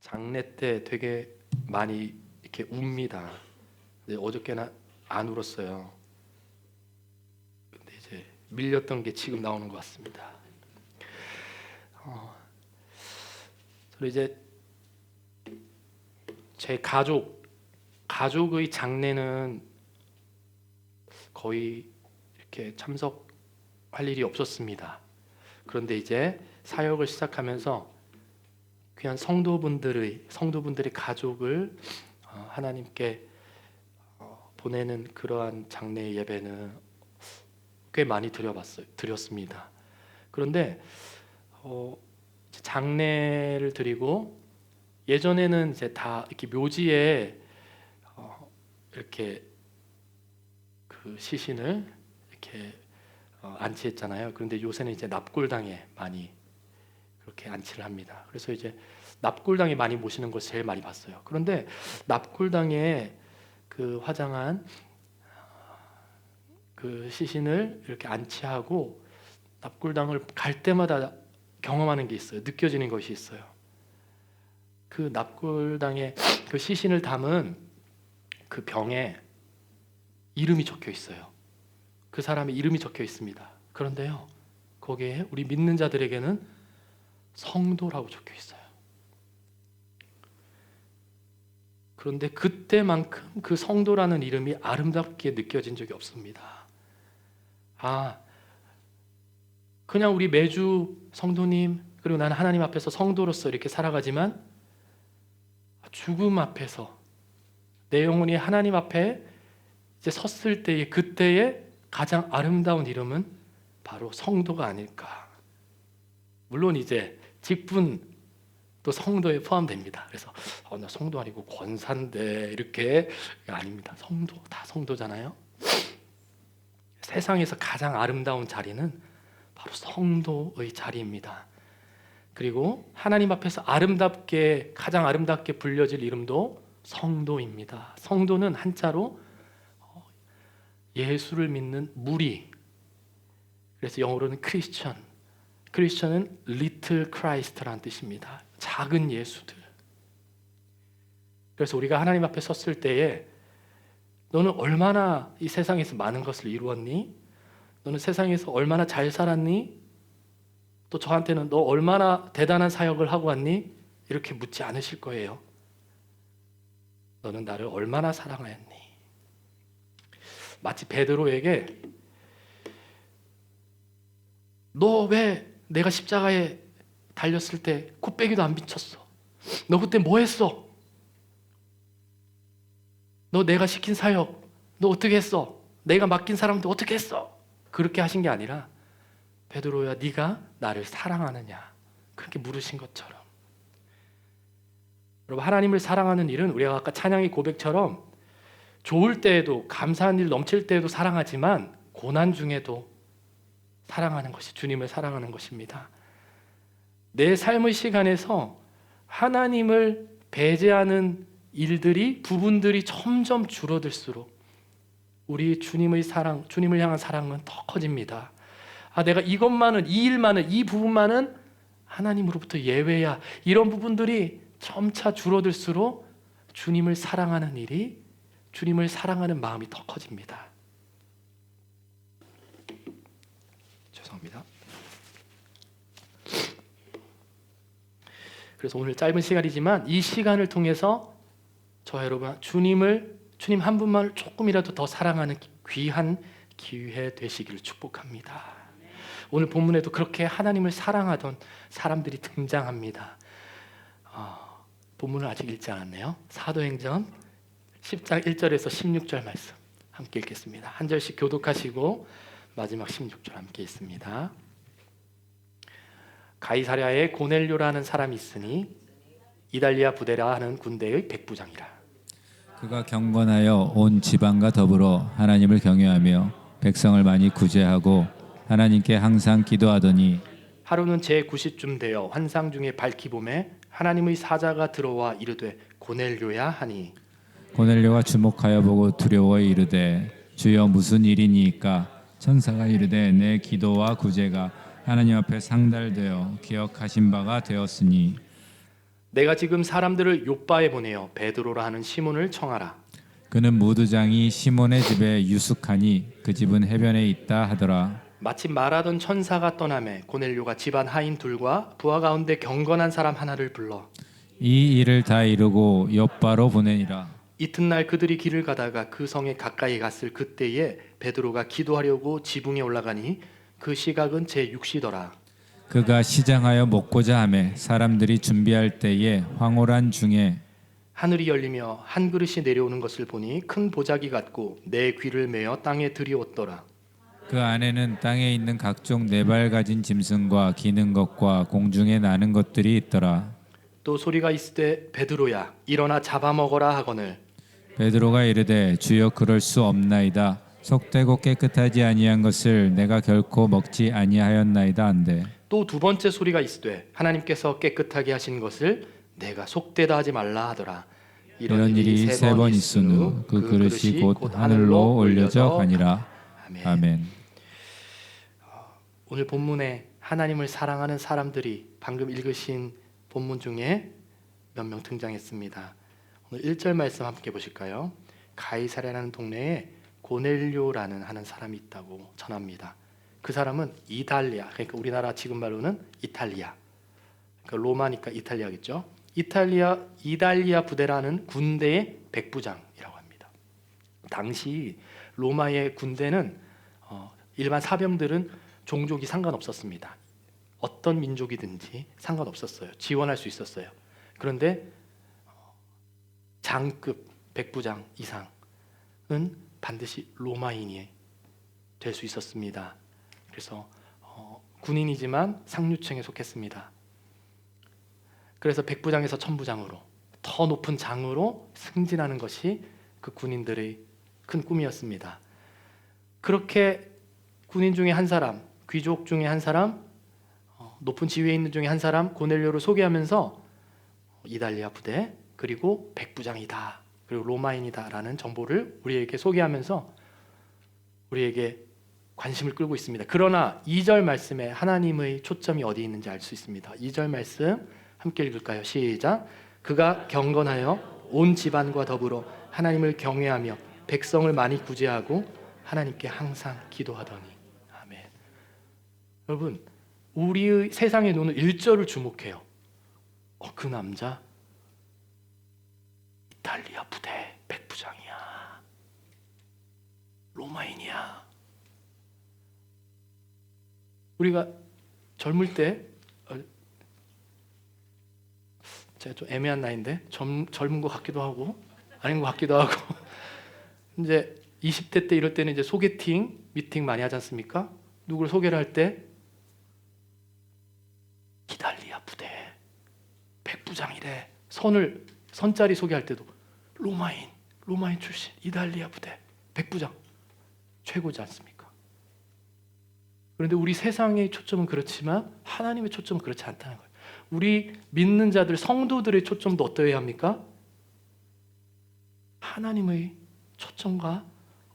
장례 때 되게 많이 이렇게 웁니다. 근데 어저께는 안 울었어요. 근데 이제 밀렸던 게 지금 나오는 것 같습니다. 저는 이제 제 가족의 장례는 거의 이렇게 참석할 일이 없었습니다. 그런데 이제 사역을 시작하면서 귀한 성도분들의 가족을 하나님께 보내는 그러한 장례 예배는 꽤 많이 드렸습니다. 그런데 장례를 드리고 예전에는 이제 다 이렇게 묘지에 이렇게 그 시신을 이렇게 안치했잖아요. 그런데 요새는 이제 납골당에 많이 그렇게 안치를 합니다. 그래서 이제 납골당에 많이 모시는 것을 제일 많이 봤어요. 그런데 납골당에 그 화장한 그 시신을 이렇게 안치하고 납골당을 갈 때마다 경험하는 게 있어요. 느껴지는 것이 있어요. 그 납골당에 그 시신을 담은 그 병에 이름이 적혀 있어요. 그 사람의 이름이 적혀 있습니다. 그런데요, 거기에 우리 믿는 자들에게는 성도라고 적혀 있어요. 그런데 그때만큼 그 성도라는 이름이 아름답게 느껴진 적이 없습니다. 그냥 우리 매주 성도님, 그리고 나는 하나님 앞에서 성도로서 이렇게 살아가지만 죽음 앞에서 내 영혼이 하나님 앞에 이제 섰을 때의 그때의 가장 아름다운 이름은 바로 성도가 아닐까. 물론 이제 직분도 성도에 포함됩니다. 그래서 나 성도 아니고 권사인데 이렇게 아닙니다. 성도 다 성도잖아요. 세상에서 가장 아름다운 자리는 바로 성도의 자리입니다. 그리고 하나님 앞에서 가장 아름답게 불려질 이름도 성도입니다. 성도는 한자로 예수를 믿는 무리. 그래서 영어로는 크리스천은 little Christ라는 뜻입니다. 작은 예수들. 그래서 우리가 하나님 앞에 섰을 때에 너는 얼마나 이 세상에서 많은 것을 이루었니? 너는 세상에서 얼마나 잘 살았니? 또 저한테는 너 얼마나 대단한 사역을 하고 왔니? 이렇게 묻지 않으실 거예요. 너는 나를 얼마나 사랑하였니? 마치 베드로에게 너 왜 내가 십자가에 달렸을 때 코빼기도 안 비쳤어? 너 그때 뭐 했어? 너 내가 시킨 사역 너 어떻게 했어? 내가 맡긴 사람도 어떻게 했어? 그렇게 하신 게 아니라 베드로야 네가 나를 사랑하느냐? 그렇게 물으신 것처럼 여러분, 하나님을 사랑하는 일은 우리가 아까 찬양의 고백처럼 좋을 때에도 감사한 일 넘칠 때에도 사랑하지만 고난 중에도 사랑하는 것이 주님을 사랑하는 것입니다. 내 삶의 시간에서 하나님을 배제하는 부분들이 점점 줄어들수록 우리 주님을 향한 사랑은 더 커집니다. 내가 이 일만은, 이 부분만은 하나님으로부터 예외야. 이런 부분들이 점차 줄어들수록 주님을 사랑하는 마음이 더 커집니다. 죄송합니다. 그래서 오늘 짧은 시간이지만 이 시간을 통해서 저와 여러분 주님 한 분만을 조금이라도 더 사랑하는 귀한 기회 되시기를 축복합니다. 오늘 본문에도 그렇게 하나님을 사랑하던 사람들이 등장합니다. 본문을 아직 읽지 않았네요. 사도행전 10장 1절에서 16절 말씀 함께 읽겠습니다. 한 절씩 교독하시고 마지막 16절 함께 읽습니다. 가이사랴에 고넬료라는 사람이 있으니 이달리아 부대라 하는 군대의 백부장이라. 그가 경건하여 온 지방과 더불어 하나님을 경외하며 백성을 많이 구제하고 하나님께 항상 기도하더니 하루는 제9시쯤 되어 환상 중에 밝히 보매 하나님의 사자가 들어와 이르되 고넬료야 하니 고넬료가 주목하여 보고 두려워 이르되 주여 무슨 일이니까? 천사가 이르되 내 기도와 구제가 하나님 앞에 상달되어 기억하신 바가 되었으니 내가 지금 사람들을 요빠에 보내어 베드로라 하는 시몬을 청하라. 그는 무두장이 시몬의 집에 유숙하니 그 집은 해변에 있다 하더라. 마침 말하던 천사가 떠나매 고넬료가 집안 하인 둘과 부하 가운데 경건한 사람 하나를 불러 이 일을 다 이루고 욥바로 보내니라. 이튿날 그들이 길을 가다가 그 성에 가까이 갔을 그때에 베드로가 기도하려고 지붕에 올라가니 그 시각은 제6시더라. 그가 시장하여 먹고자 하매 사람들이 준비할 때에 황홀한 중에 하늘이 열리며 한 그릇이 내려오는 것을 보니 큰 보자기 같고 내 귀를 메어 땅에 들이웠더라. 그 안에는 땅에 있는 각종 네 발 가진 짐승과 기는 것과 공중에 나는 것들이 있더라. 또 소리가 있으되 베드로야 일어나 잡아먹어라 하거늘 베드로가 이르되 주여 그럴 수 없나이다. 속되고 깨끗하지 아니한 것을 내가 결코 먹지 아니하였나이다 한데 또 두 번째 소리가 있으되 하나님께서 깨끗하게 하신 것을 내가 속되다 하지 말라 하더라. 이런 일이 세 번 있은 후 그 그릇이 곧 하늘로 올려져 가니라. 아멘. 아멘. 오늘 본문에 하나님을 사랑하는 사람들이 방금 읽으신 본문 중에 몇 명 등장했습니다. 오늘 1절 말씀 함께 보실까요? 가이사랴라는 동네에 고넬료라는 하는 사람이 있다고 전합니다. 그 사람은 이달리아, 그러니까 우리나라 지금 말로는 이탈리아, 그러니까 로마니까 이탈리아겠죠. 이달리아 부대라는 군대의 백부장이라고 합니다. 당시 로마의 군대는 일반 사병들은 종족이 상관없었습니다. 어떤 민족이든지 상관없었어요. 지원할 수 있었어요. 그런데 장급 백부장 이상은 반드시 로마인이 될 수 있었습니다. 그래서 군인이지만 상류층에 속했습니다. 그래서 백부장에서 천부장으로 더 높은 장으로 승진하는 것이 그 군인들의 큰 꿈이었습니다. 그렇게 군인 중에 한 사람, 귀족 중에 한 사람, 높은 지위에 있는 중에 한 사람 고넬료를 소개하면서 이달리아 부대 그리고 백부장이다 그리고 로마인이다라는 정보를 우리에게 소개하면서 우리에게 관심을 끌고 있습니다. 그러나 2절 말씀에 하나님의 초점이 어디 있는지 알 수 있습니다. 2절 말씀 함께 읽을까요? 시작. 그가 경건하여 온 집안과 더불어 하나님을 경외하며 백성을 많이 구제하고 하나님께 항상 기도하더니. 아멘. 여러분, 우리의 세상의 눈은 1절을 주목해요. 그 남자 이탈리아 부대 백부장이야. 로마인이야. 우리가 젊을 때 제가 좀 애매한 나이인데 젊은 것 같기도 하고 아닌 것 같기도 하고 이제 20대 때 이럴 때는 이제 소개팅 미팅 많이 하지 않습니까? 누구를 소개를 할 때 이탈리아 부대 백부장이래. 선자리 소개할 때도 로마인 출신 이탈리아 부대 백부장 최고지 않습니까? 그런데 우리 세상의 초점은 그렇지만 하나님의 초점은 그렇지 않다는 거예요. 우리 믿는 자들 성도들의 초점도 어떠해야 합니까? 하나님의 초점과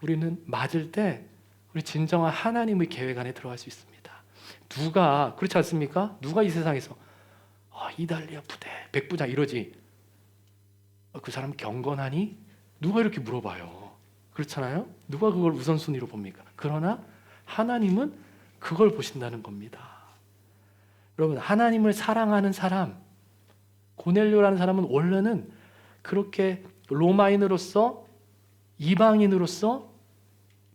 우리는 맞을 때 우리 진정한 하나님의 계획 안에 들어갈 수 있습니다. 누가 그렇지 않습니까? 누가 이 세상에서 이달리아 부대 백부장 이러지 그 사람 경건하니? 누가 이렇게 물어봐요. 그렇잖아요? 누가 그걸 우선순위로 봅니까? 그러나 하나님은 그걸 보신다는 겁니다. 여러분, 하나님을 사랑하는 사람, 고넬료라는 사람은 원래는 그렇게 로마인으로서 이방인으로서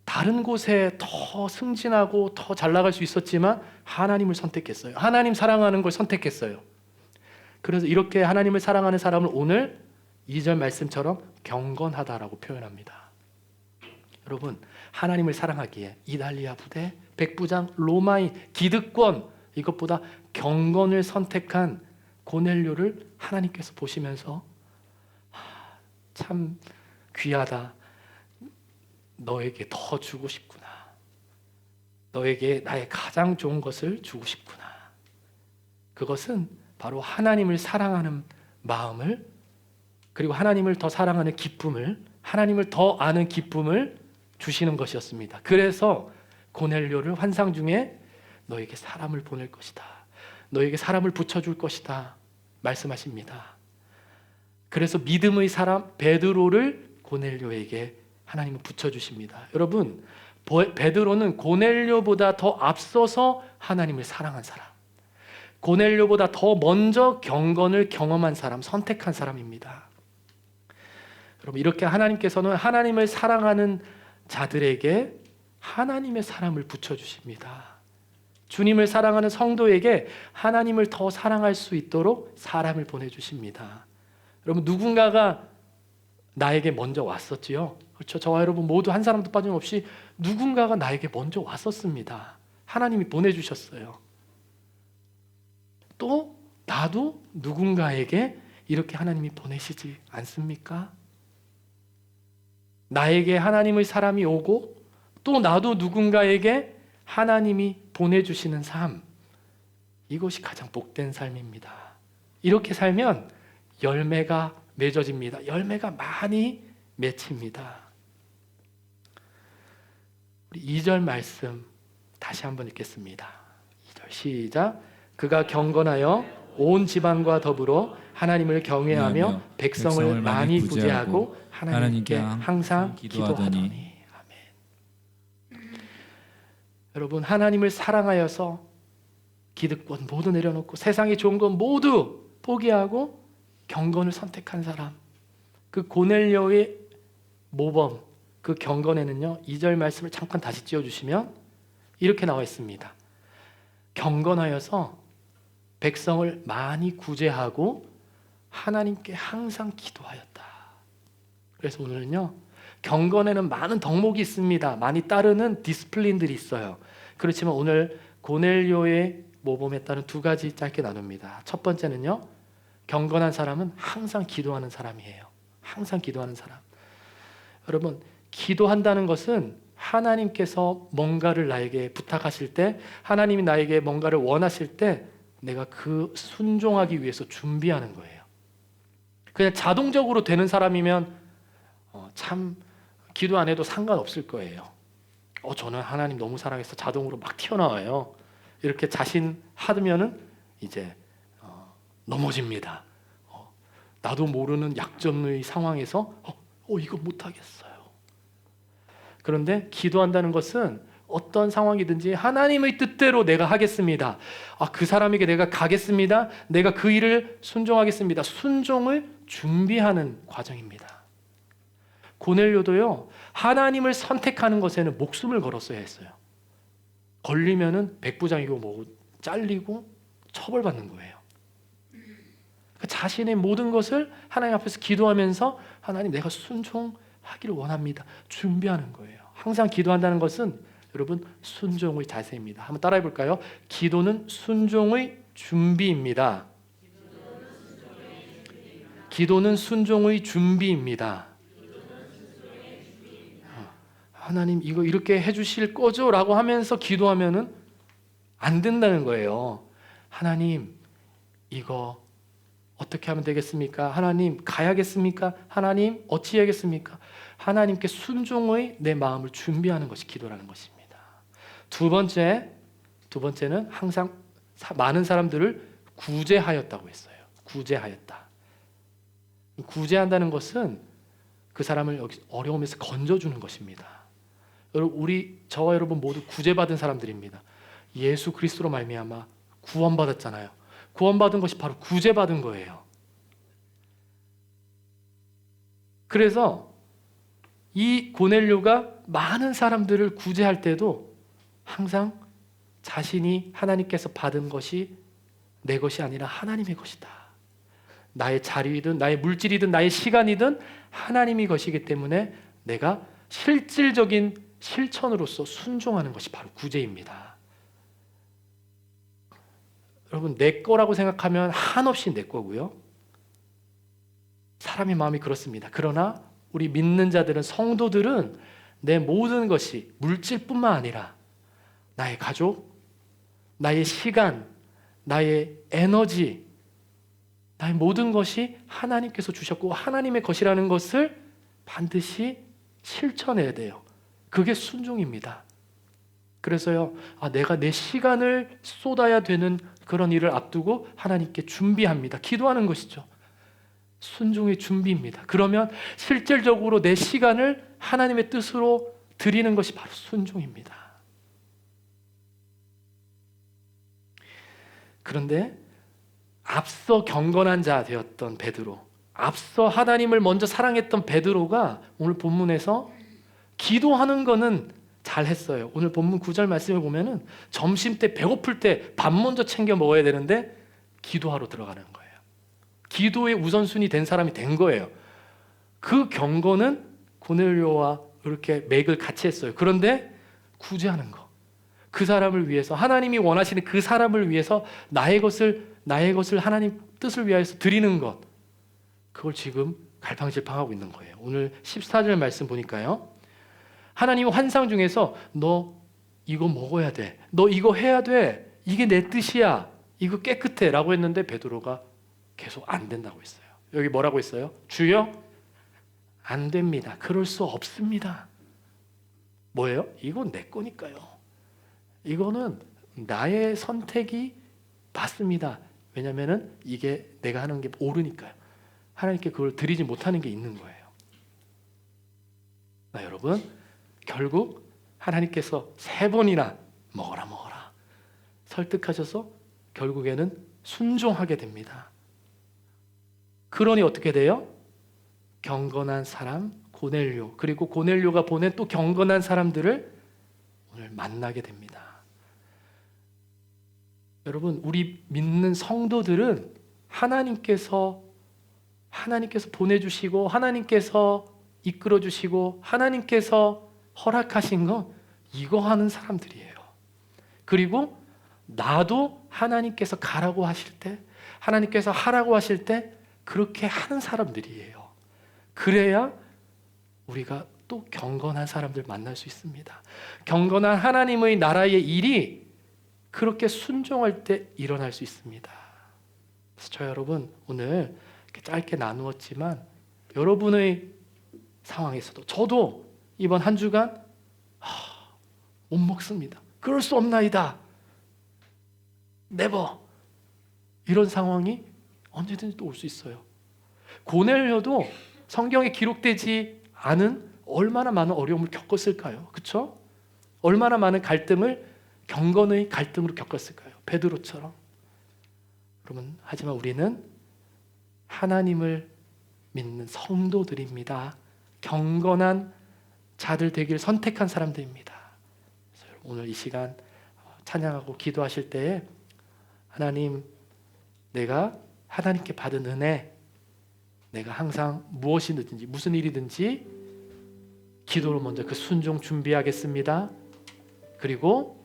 다른 곳에 더 승진하고 더 잘 나갈 수 있었지만 하나님을 선택했어요. 하나님 사랑하는 걸 선택했어요. 그래서 이렇게 하나님을 사랑하는 사람을 오늘 2절 말씀처럼 경건하다라고 표현합니다. 여러분, 하나님을 사랑하기에 이달리아 부대, 백부장, 로마인, 기득권 이것보다 경건을 선택한 고넬료를 하나님께서 보시면서 참 귀하다. 너에게 더 주고 싶구나. 너에게 나의 가장 좋은 것을 주고 싶구나. 그것은 바로 하나님을 사랑하는 마음을 그리고 하나님을 더 사랑하는 기쁨을 하나님을 더 아는 기쁨을 주시는 것이었습니다. 그래서 고넬료를 환상 중에 너에게 사람을 보낼 것이다. 너에게 사람을 붙여줄 것이다. 말씀하십니다. 그래서 믿음의 사람 베드로를 고넬료에게 하나님은 붙여주십니다. 여러분, 베드로는 고넬료보다 더 앞서서 하나님을 사랑한 사람, 고넬료보다 더 먼저 경건을 경험한 사람, 선택한 사람입니다. 여러분, 이렇게 하나님께서는 하나님을 사랑하는 자들에게 하나님의 사람을 붙여주십니다. 주님을 사랑하는 성도에게 하나님을 더 사랑할 수 있도록 사람을 보내주십니다. 여러분, 누군가가 나에게 먼저 왔었지요. 그렇죠? 저와 여러분 모두 한 사람도 빠짐없이 누군가가 나에게 먼저 왔었습니다. 하나님이 보내주셨어요. 또 나도 누군가에게 이렇게 하나님이 보내시지 않습니까? 나에게 하나님의 사람이 오고 또 나도 누군가에게 하나님이 보내주시는 삶, 이것이 가장 복된 삶입니다. 이렇게 살면 열매가 맺어집니다. 열매가 많이 맺힙니다. 우리 2절 말씀 다시 한번 읽겠습니다. 2절 시작. 그가 경건하여 온 지방과 더불어 하나님을 경외하며 백성을 많이 구제하고 하나님께 항상 기도하더니. 아멘. 여러분, 하나님을 사랑하여서 기득권 모두 내려놓고 세상에 좋은 건 모두 포기하고 경건을 선택한 사람, 그 고넬료의 모범, 그 경건에는요 2절 말씀을 잠깐 다시 띄워주시면 이렇게 나와 있습니다. 경건하여서 백성을 많이 구제하고 하나님께 항상 기도하였다. 그래서 오늘은요, 경건에는 많은 덕목이 있습니다. 많이 따르는 디스플린들이 있어요. 그렇지만 오늘 고넬료의 모범에 따른 두 가지 짧게 나눕니다. 첫 번째는요, 경건한 사람은 항상 기도하는 사람이에요. 항상 기도하는 사람. 여러분, 기도한다는 것은 하나님께서 뭔가를 나에게 부탁하실 때, 하나님이 나에게 뭔가를 원하실 때 내가 그 순종하기 위해서 준비하는 거예요. 그냥 자동적으로 되는 사람이면 참 기도 안 해도 상관없을 거예요. 저는 하나님 너무 사랑해서 자동으로 막 튀어나와요. 이렇게 자신하면은 이제 넘어집니다. 나도 모르는 약점의 상황에서 이거 못하겠어요. 그런데 기도한다는 것은 어떤 상황이든지 하나님의 뜻대로 내가 하겠습니다. 그 사람에게 내가 가겠습니다. 내가 그 일을 순종하겠습니다. 순종을 준비하는 과정입니다. 고넬료도요, 하나님을 선택하는 것에는 목숨을 걸었어야 했어요. 걸리면은 백부장이고 뭐고 잘리고 처벌받는 거예요. 자신의 모든 것을 하나님 앞에서 기도하면서 하나님, 내가 순종하기를 원합니다. 준비하는 거예요. 항상 기도한다는 것은 여러분 순종의 자세입니다. 한번 따라해 볼까요? 기도는 순종의 준비입니다. 기도는 순종의 준비입니다. 하나님, 이거 이렇게 해주실 거죠? 라고 하면서 기도하면은 안 된다는 거예요. 하나님, 이거 어떻게 하면 되겠습니까? 하나님, 가야겠습니까? 하나님, 어찌 해야겠습니까? 하나님께 순종의 내 마음을 준비하는 것이 기도라는 것입니다. 두 번째는 항상 많은 사람들을 구제하였다고 했어요. 구제하였다. 구제한다는 것은 그 사람을 여기 어려움에서 건져주는 것입니다. 저와 여러분 모두 구제받은 사람들입니다. 예수 그리스도로 말미암아 구원받았잖아요. 구원받은 것이 바로 구제받은 거예요. 그래서 이 고넬료가 많은 사람들을 구제할 때도 항상 자신이 하나님께서 받은 것이 내 것이 아니라 하나님의 것이다. 나의 자리이든 나의 물질이든 나의 시간이든 하나님의 것이기 때문에 내가 실질적인 실천으로서 순종하는 것이 바로 구제입니다. 여러분, 내 거라고 생각하면 한없이 내 거고요. 사람의 마음이 그렇습니다. 그러나 우리 믿는 자들은, 성도들은 내 모든 것이 물질뿐만 아니라 나의 가족, 나의 시간, 나의 에너지, 나의 모든 것이 하나님께서 주셨고 하나님의 것이라는 것을 반드시 실천해야 돼요. 그게 순종입니다. 그래서요, 내가 내 시간을 쏟아야 되는 그런 일을 앞두고 하나님께 준비합니다. 기도하는 것이죠. 순종의 준비입니다. 그러면 실질적으로 내 시간을 하나님의 뜻으로 드리는 것이 바로 순종입니다. 그런데 앞서 경건한 자 되었던 베드로, 앞서 하나님을 먼저 사랑했던 베드로가 오늘 본문에서 기도하는 거는 잘했어요. 오늘 본문 9절 말씀을 보면은 점심때 배고플 때 밥 먼저 챙겨 먹어야 되는데 기도하러 들어가는 거예요. 기도의 우선순위 된 사람이 된 거예요. 그 경건은 고넬료와 이렇게 맥을 같이 했어요. 그런데 구제하는 거, 그 사람을 위해서, 하나님이 원하시는 그 사람을 위해서 나의 것을 하나님 뜻을 위하여서 드리는 것, 그걸 지금 갈팡질팡하고 있는 거예요. 오늘 14절 말씀 보니까요, 하나님은 환상 중에서 너 이거 먹어야 돼, 너 이거 해야 돼, 이게 내 뜻이야, 이거 깨끗해 라고 했는데 베드로가 계속 안 된다고 했어요. 여기 뭐라고 했어요? 주여, 안 됩니다. 그럴 수 없습니다. 뭐예요? 이건 내 거니까요. 이거는 나의 선택이 맞습니다. 왜냐하면 이게 내가 하는 게 옳으니까요. 하나님께 그걸 드리지 못하는 게 있는 거예요. 여러분, 결국 하나님께서 3번이나 먹어라 설득하셔서 결국에는 순종하게 됩니다. 그러니 어떻게 돼요? 경건한 사람 고넬료, 그리고 고넬료가 보낸 또 경건한 사람들을 오늘 만나게 됩니다. 여러분, 우리 믿는 성도들은 하나님께서 보내주시고 하나님께서 이끌어주시고 하나님께서 허락하신 거 이거 하는 사람들이에요. 그리고 나도 하나님께서 가라고 하실 때, 하나님께서 하라고 하실 때 그렇게 하는 사람들이에요. 그래야 우리가 또 경건한 사람들 만날 수 있습니다. 경건한 하나님의 나라의 일이 그렇게 순종할 때 일어날 수 있습니다. 그래서 저 여러분, 오늘 이렇게 짧게 나누었지만 여러분의 상황에서도, 저도 이번 한 주간 못 먹습니다. 그럴 수 없나이다. 네버. 이런 상황이 언제든지 또 올 수 있어요. 고넬료도 성경에 기록되지 않은 얼마나 많은 어려움을 겪었을까요? 그렇죠? 얼마나 많은 갈등을 경건의 갈등으로 겪었을까요? 베드로처럼. 여러분, 하지만 우리는 하나님을 믿는 성도들입니다. 경건한 자들 되기를 선택한 사람들입니다. 그래서 오늘 이 시간 찬양하고 기도하실 때에 하나님, 내가 하나님께 받은 은혜, 내가 항상 무엇이든지 무슨 일이든지 기도로 먼저 그 순종 준비하겠습니다. 그리고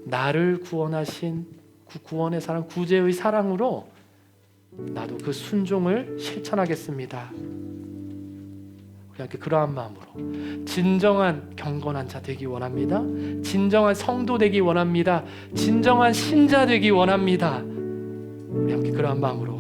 나를 구원하신 그 구원의 사랑, 구제의 사랑으로 나도 그 순종을 실천하겠습니다. 우리 함께 그러한 마음으로 진정한 경건한 자 되기 원합니다. 진정한 성도 되기 원합니다. 진정한 신자 되기 원합니다. 우리 함께 그러한 마음으로